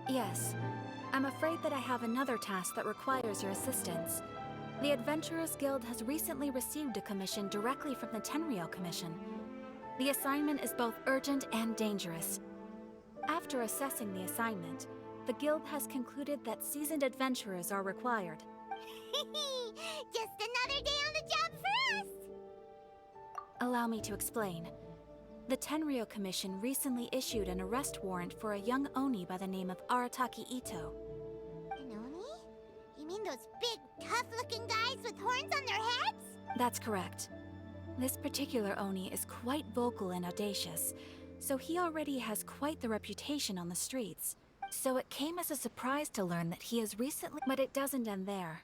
Yes. I'm afraid that I have another task that requires your assistance. The Adventurers Guild has recently received a commission directly from the Tenryou Commission. The assignment is both urgent and dangerous. After assessing the assignment, the Guild has concluded that seasoned adventurers are required. Just another day on the job for us! Allow me to explain. The Tenryou Commission recently issued an arrest warrant for a young Oni by the name of Arataki Itto. An Oni? You mean those big, tough-looking guys with horns on their heads? That's correct. This particular Oni is quite vocal and audacious, so he already has quite the reputation on the streets. So it came as a surprise to learn that he has recently... But it doesn't end there.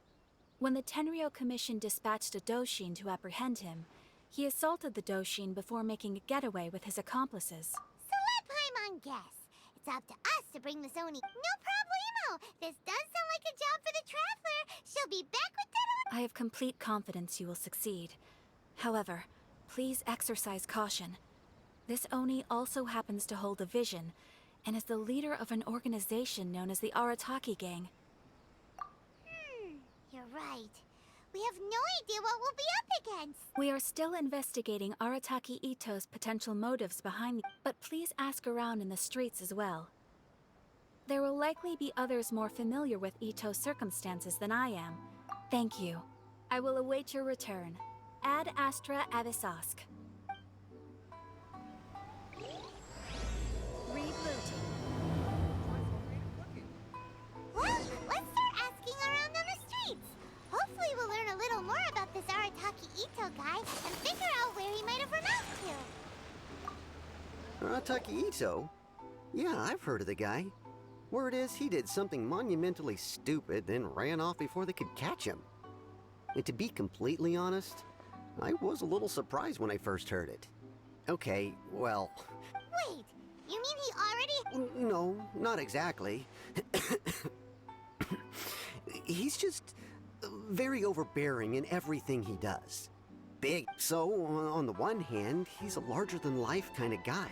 When the Tenryou Commission dispatched a Doshin to apprehend him, he assaulted the Doshin before making a getaway with his accomplices. So let Paimon guess. It's up to us to bring this Oni. No problemo! This does sound like a job for the Traveler. She'll be back with that Oni. I have complete confidence you will succeed. However, please exercise caution. This Oni also happens to hold a vision, and is the leader of an organization known as the Arataki Gang. You're right. We have no idea what we'll be up against. We are still investigating Arataki Itto's potential motives behind but please ask around in the streets as well. There will likely be others more familiar with Itto's circumstances than I am. Thank you. I will await your return. Ad Astra Abyssosque. Rebooting. Well, let's start asking around on the streets. Hopefully we'll learn a little more about this Arataki Itto guy and figure out where he might have run off to. Arataki Itto? Yeah, I've heard of the guy. Word is he did something monumentally stupid, then ran off before they could catch him. And to be completely honest, I was a little surprised when I first heard it. Okay, well... Wait, you mean he already... No, not exactly. He's just very overbearing in everything he does. Big, so on the one hand, he's a larger-than-life kind of guy.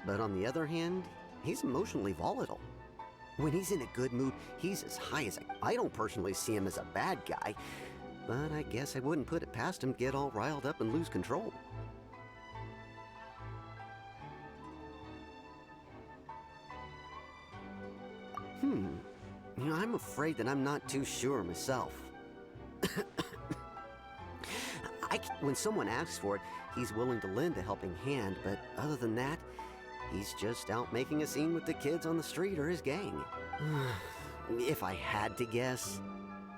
But on the other hand, he's emotionally volatile. When he's in a good mood, he's as high as I don't personally see him as a bad guy, but I guess I wouldn't put it past him to get all riled up and lose control. I'm afraid that I'm not too sure myself. When someone asks for it, he's willing to lend a helping hand, but other than that, he's just out making a scene with the kids on the street or his gang. If I had to guess,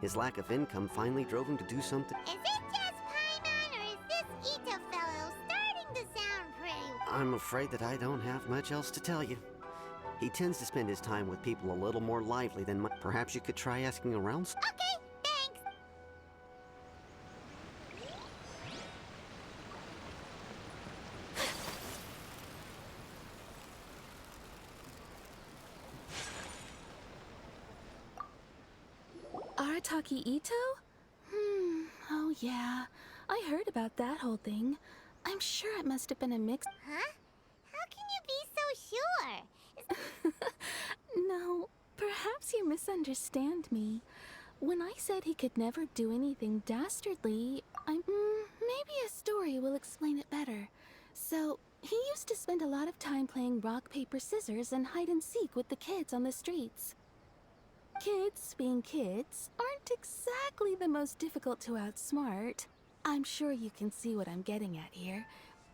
his lack of income finally drove him to do something. Is it just Paimon, or is this Itto fellow starting to sound pretty... I'm afraid that I don't have much else to tell you. He tends to spend his time with people a little more lively than my... Perhaps you could try asking around? Okay, thanks. Arataki Itto? Oh yeah. I heard about that whole thing. I'm sure it must have been a mix. Huh? How can you be so sure? No, perhaps you misunderstand me. When I said he could never do anything dastardly, maybe a story will explain it better. So, he used to spend a lot of time playing rock, paper, scissors and hide and seek with the kids on the streets. Kids, being kids, aren't exactly the most difficult to outsmart. I'm sure you can see what I'm getting at here.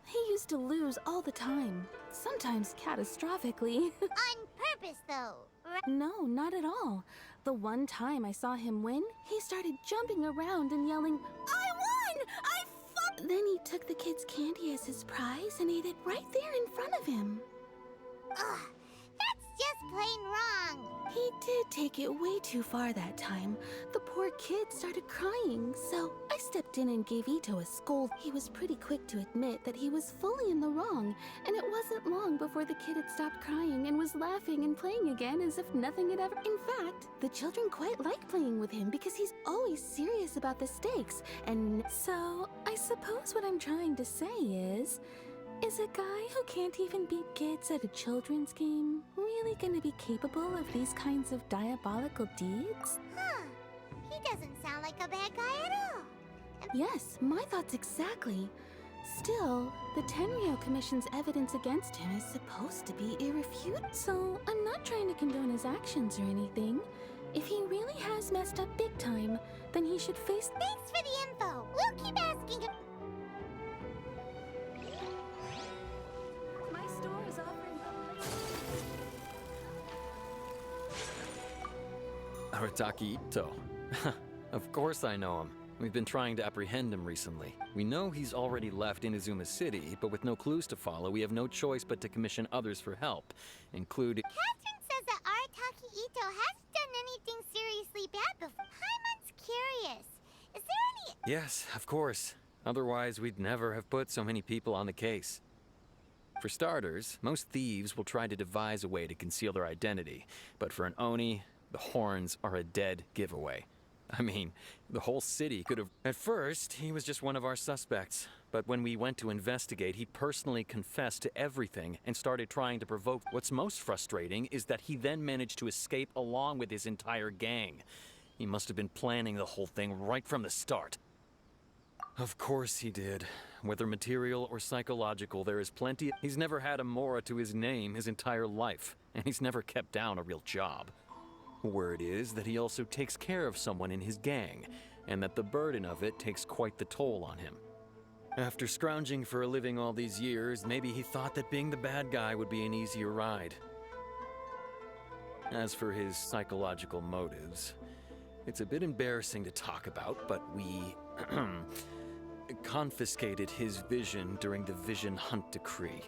He used to lose all the time, sometimes catastrophically. On purpose, though, right? No, not at all. The one time I saw him win, he started jumping around and yelling, "I won! I fuck!" Then he took the kid's candy as his prize and ate it right there in front of him. Ugh, that's just plain wrong. He did take it way too far that time. The poor kid started crying, so I stepped in and gave Itto a scold. He was pretty quick to admit that he was fully in the wrong, and it wasn't long before the kid had stopped crying and was laughing and playing again as if nothing had ever... In fact, the children quite like playing with him because he's always serious about the stakes, and so I suppose what I'm trying to say is, Is a guy who can't even beat kids at a children's game really gonna be capable of these kinds of diabolical deeds? Huh. He doesn't sound like a bad guy at all. Yes, my thoughts exactly. Still, the Tenryou Commission's evidence against him is supposed to be irrefutable, so I'm not trying to condone his actions or anything. If he really has messed up big time, then he should face— Thanks for the info. We'll keep asking him. My store is offering— Arataki Itto. Of course I know him. We've been trying to apprehend him recently. We know he's already left Inazuma City, but with no clues to follow, we have no choice but to commission others for help, including— Catherine says that Arataki Itto hasn't done anything seriously bad before. Paimon's curious. Is there any— Yes, of course. Otherwise, we'd never have put so many people on the case. For starters, most thieves will try to devise a way to conceal their identity, but for an Oni, the horns are a dead giveaway. I mean, the whole city could have— At first, he was just one of our suspects, but when we went to investigate, he personally confessed to everything and started trying to provoke— What's most frustrating is that he then managed to escape along with his entire gang. He must have been planning the whole thing right from the start. Of course he did. Whether material or psychological, there is plenty— He's never had a Mora to his name his entire life, and he's never kept down a real job. Word is that he also takes care of someone in his gang, and that the burden of it takes quite the toll on him. After scrounging for a living all these years, maybe he thought that being the bad guy would be an easier ride. As for his psychological motives, it's a bit embarrassing to talk about, but we confiscated his vision during the Vision Hunt Decree.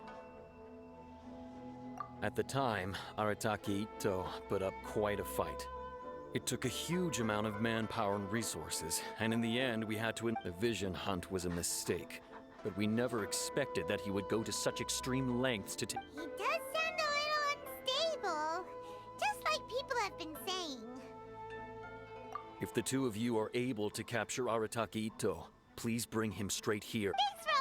At the time, Arataki Itto put up quite a fight. It took a huge amount of manpower and resources, and in the end we had to— The Vision Hunt was a mistake, but we never expected that he would go to such extreme lengths to— He does sound a little unstable. Just like people have been saying. If the two of you are able to capture Arataki Itto, please bring him straight here. Thanks for